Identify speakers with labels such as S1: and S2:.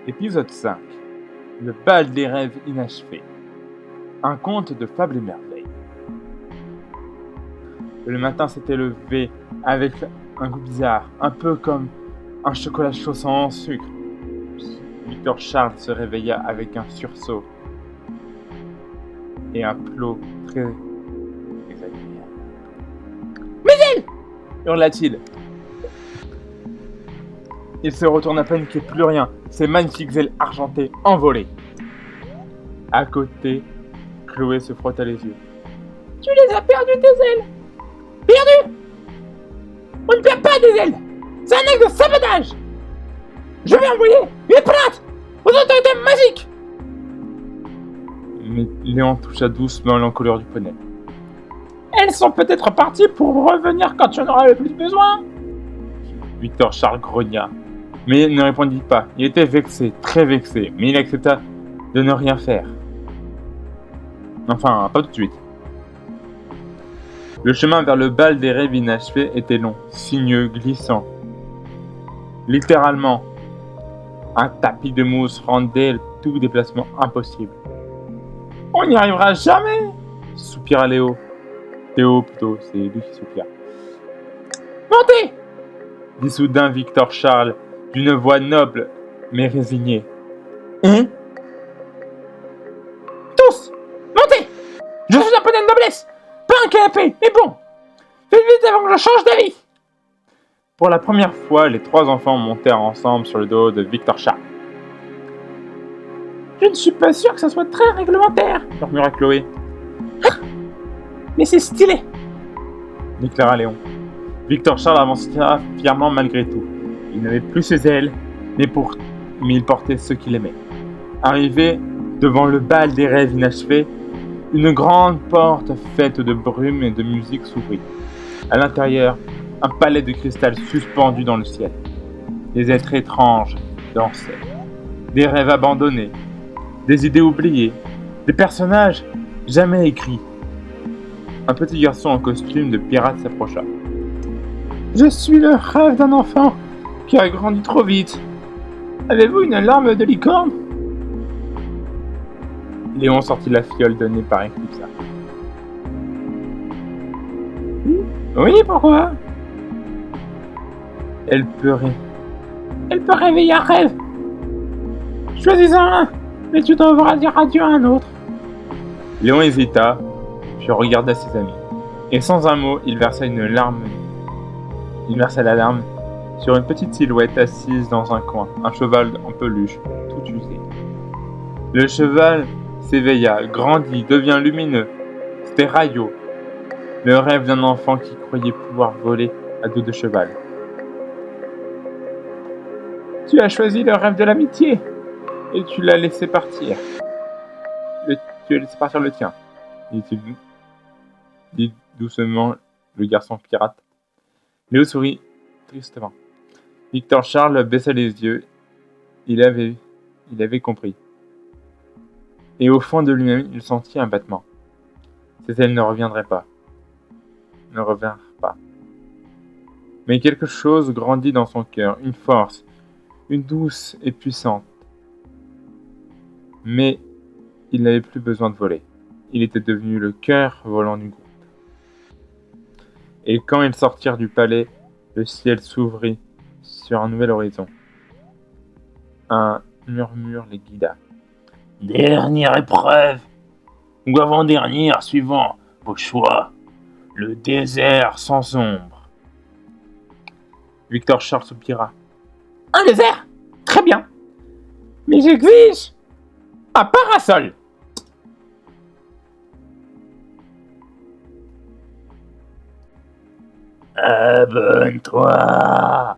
S1: Épisode 5. Le bal des rêves inachevés. Un conte de fables et merveilles. Le matin s'était levé avec un goût bizarre, un peu comme un chocolat chaud sans sucre. Victor Charles se réveilla avec un sursaut et un plot très désagréable. Mais hurla-t-il. Il se retourne à peine qu'il n'y ait plus rien, ses magnifiques ailes argentées envolées. À côté, Chloé se frotta les yeux.
S2: Tu les as perdues, tes ailes. Perdues. On ne perd pas des ailes. C'est un acte de sabotage. Je vais envoyer une plainte aux autorités magiques.
S1: Mais Léon toucha doucement l'encolure du poney.
S2: Elles sont peut-être parties pour revenir quand tu en auras le plus besoin.
S1: Victor Charles grogna, mais il ne répondit pas. Il était vexé, très vexé, mais il accepta de ne rien faire. Enfin, pas tout de suite. Le chemin vers le bal des rêves inachevés était long, sinueux, glissant. Littéralement, un tapis de mousse rendait tout déplacement impossible.
S2: On n'y arrivera jamais,
S1: soupira Léo. Théo plutôt, c'est lui qui soupira.
S2: Montez,
S1: dit soudain Victor Charles, d'une voix noble mais résignée.
S2: Tous, montez. Je suis un poney de noblesse, pas un canapé, mais bon, faites vite avant que je change d'avis.
S1: Pour la première fois, les trois enfants montèrent ensemble sur le dos de Victor Charles.
S2: Je ne suis pas sûr que ça soit très réglementaire,
S1: murmura Chloé.
S2: Mais c'est stylé,
S1: déclara Léon. Victor Charles avança fièrement malgré tout. Il n'avait plus ses ailes, mais il portait ceux qu'il aimait. Arrivé devant le bal des rêves inachevés, une grande porte faite de brume et de musique s'ouvrit. À l'intérieur, un palais de cristal suspendu dans le ciel. Des êtres étranges dansaient. Des rêves abandonnés, des idées oubliées, des personnages jamais écrits. Un petit garçon en costume de pirate s'approcha.
S2: Je suis le rêve d'un enfant qui a grandi trop vite. Avez-vous une larme de licorne?
S1: Léon sortit la fiole donnée par Eclipsa.
S2: Oui, pourquoi?
S1: Elle pleurait.
S2: Elle peut réveiller un rêve. Choisis-en un, mais tu devras dire adieu à un autre.
S1: Léon hésita, puis regarda ses amis. Et sans un mot, il versa la larme sur une petite silhouette assise dans un coin, un cheval en peluche, tout usé. Le cheval s'éveilla, grandit, devint lumineux. C'était Rayo, le rêve d'un enfant qui croyait pouvoir voler à dos de cheval.
S2: Tu as choisi le rêve de l'amitié,
S1: et tu l'as laissé partir. Tu as laissé partir le tien, dit doucement le garçon pirate. Léo sourit tristement. Victor Charles baissa les yeux. Il avait compris. Et au fond de lui-même, il sentit un battement. Ces ailes ne revinrent pas. Mais quelque chose grandit dans son cœur, une force, une douce et puissante. Mais il n'avait plus besoin de voler. Il était devenu le cœur volant du groupe. Et quand ils sortirent du palais, le ciel s'ouvrit sur un nouvel horizon. Un murmure les guida.
S2: Dernière épreuve, ou avant-dernière, suivant vos choix. Le désert sans ombre.
S1: Victor Charles soupira.
S2: Un désert? Très bien. Mais j'exige un parasol. Abonne-toi.